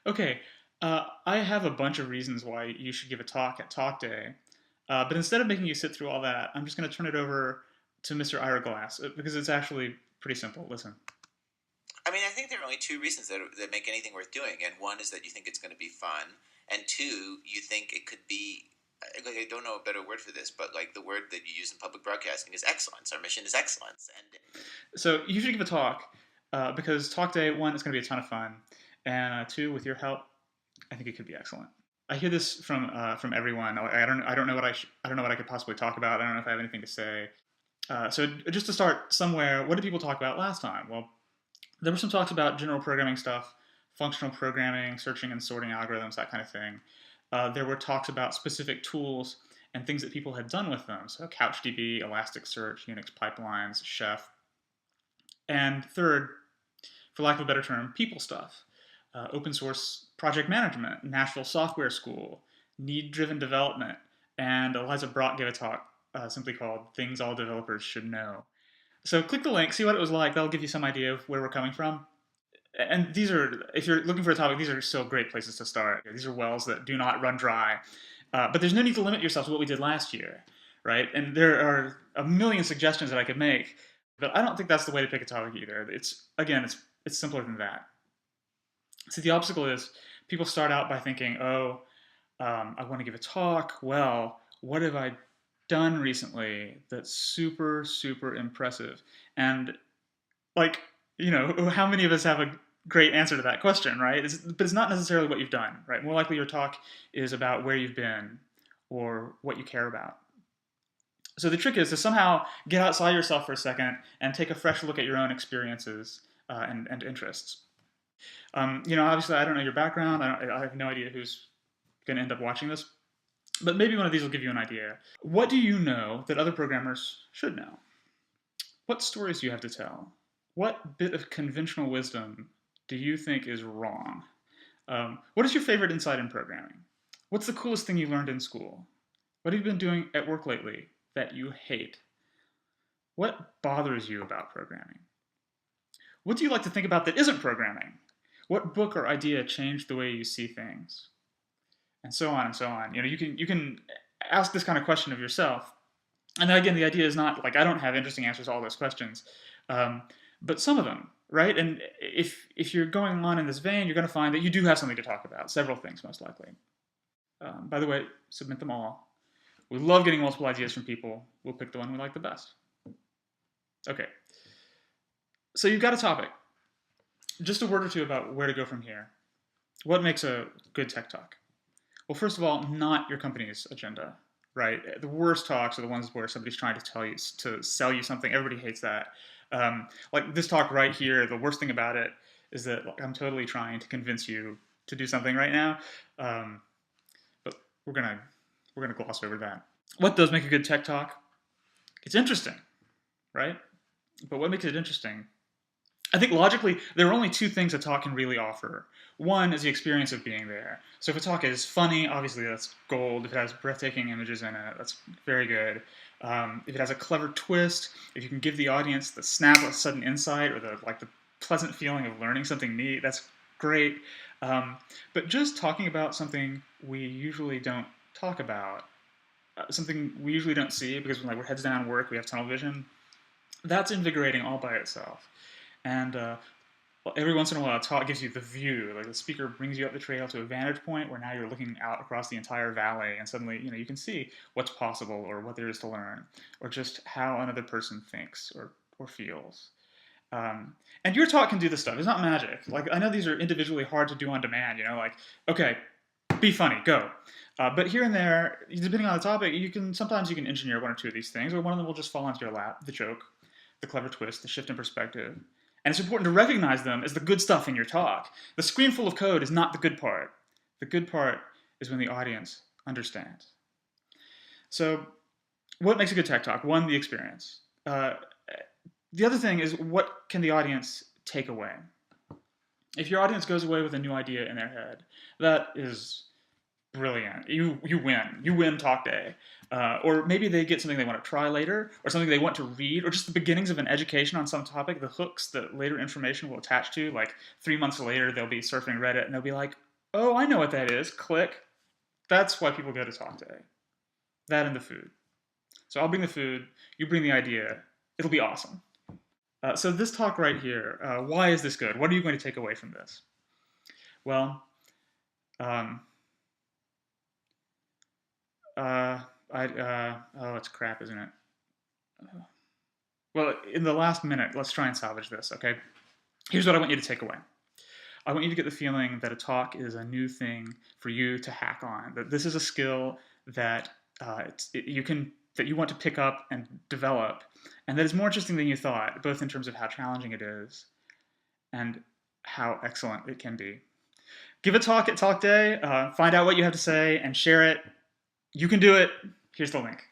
Okay, I have a bunch of reasons why you should give a talk at Talk Day, but instead of making you sit through all that, I'm just going to turn it over to Mr. Ira Glass because it's actually pretty simple. Listen. I mean, I think there are only two reasons that make anything worth doing, and one is that you think it's going to be fun, and two, you think it could be. Like, I don't know a better word for this, but like the word that you use in public broadcasting is excellence. Our mission is excellence, and So you should give a talk because Talk Day, one, is going to be a ton of fun, and two, with your help, I think it could be excellent. I hear this from everyone. I don't know what I don't know what I could possibly talk about. I don't know if I have anything to say. So just to start somewhere, what did people talk about last time? Well, there were some talks about general programming stuff, functional programming, searching and sorting algorithms, that kind of thing. There were talks about specific tools and things that people had done with them. So CouchDB, Elasticsearch, Unix pipelines, Chef. And third, for lack of a better term, people stuff. Open source project management, Nashville Software School, need-driven development, and Eliza Brock gave a talk simply called Things All Developers Should Know. So click the link, see what it was like. That'll give you some idea of where we're coming from. And these are, if you're looking for a topic, these are still great places to start. These are wells that do not run dry. But there's no need to limit yourself to what we did last year, right? And there are a million suggestions that I could make, but I don't think that's the way to pick a topic either. It's simpler than that. So the obstacle is people start out by thinking, oh, I want to give a talk. Well, what have I done recently that's super, super impressive? And like, how many of us have a great answer to that question, right? But it's not necessarily what you've done, right? More likely your talk is about where you've been or what you care about. So the trick is to somehow get outside yourself for a second and take a fresh look at your own experiences and interests. Obviously, I don't know your background. I have no idea who's going to end up watching this, but maybe one of these will give you an idea. What do you know that other programmers should know? What stories do you have to tell? What bit of conventional wisdom do you think is wrong? What is your favorite insight in programming? What's the coolest thing you learned in school? What have you been doing at work lately that you hate? What bothers you about programming? What do you like to think about that isn't programming? What book or idea changed the way you see things? And so on and so on. You can ask this kind of question of yourself. And then again, the idea is not like I don't have interesting answers to all those questions, but some of them, right? And if you're going on in this vein, you're going to find that you do have something to talk about. Several things, most likely. By the way, submit them all. We love getting multiple ideas from people. We'll pick the one we like the best. Okay. So you've got a topic. Just a word or two about where to go from here. What makes a good tech talk? Well, first of all, not your company's agenda, right? The worst talks are the ones where somebody's trying to tell you to sell you something. Everybody hates that. Like this talk right here, the worst thing about it is that I'm totally trying to convince you to do something right now, but we're gonna gloss over that. What does make a good tech talk? It's interesting, right? But what makes it interesting? I think logically, there are only two things a talk can really offer. One is the experience of being there. So if a talk is funny, obviously that's gold. If it has breathtaking images in it, that's very good. If it has a clever twist, if you can give the audience the snap of sudden insight or the pleasant feeling of learning something neat, that's great. But just talking about something we usually don't talk about, something we usually don't see because we're heads down work, we have tunnel vision, that's invigorating all by itself. And every once in a while, a talk gives you the view. Like the speaker brings you up the trail to a vantage point where now you're looking out across the entire valley, and suddenly you can see what's possible or what there is to learn, or just how another person thinks or feels. And your talk can do this stuff. It's not magic. Like I know these are individually hard to do on demand. Okay, be funny, go. But here and there, depending on the topic, sometimes you can engineer one or two of these things, or one of them will just fall onto your lap. The joke, the clever twist, the shift in perspective. And it's important to recognize them as the good stuff in your talk. The screen full of code is not the good part. The good part is when the audience understands. So what makes a good tech talk? One, the experience. The other thing is what can the audience take away? If your audience goes away with a new idea in their head, that is brilliant. You win. You win talk day. Or maybe they get something they want to try later, or something they want to read, or just the beginnings of an education on some topic, the hooks that later information will attach to. Like 3 months later, they'll be surfing Reddit and they'll be like, Oh, I know what that is. Click. That's why people go to talk day. That and the food. So I'll bring the food. You bring the idea. It'll be awesome. So this talk right here, why is this good? What are you going to take away from this? Well, um, oh, it's crap, isn't it? Well, in the last minute, let's try and salvage this, okay? Here's what I want you to take away. I want you to get the feeling that a talk is a new thing for you to hack on. That this is a skill that you want to pick up and develop, and that is more interesting than you thought, both in terms of how challenging it is and how excellent it can be. Give a talk at Talk Day. Find out what you have to say and share it. You can do it. Here's the link.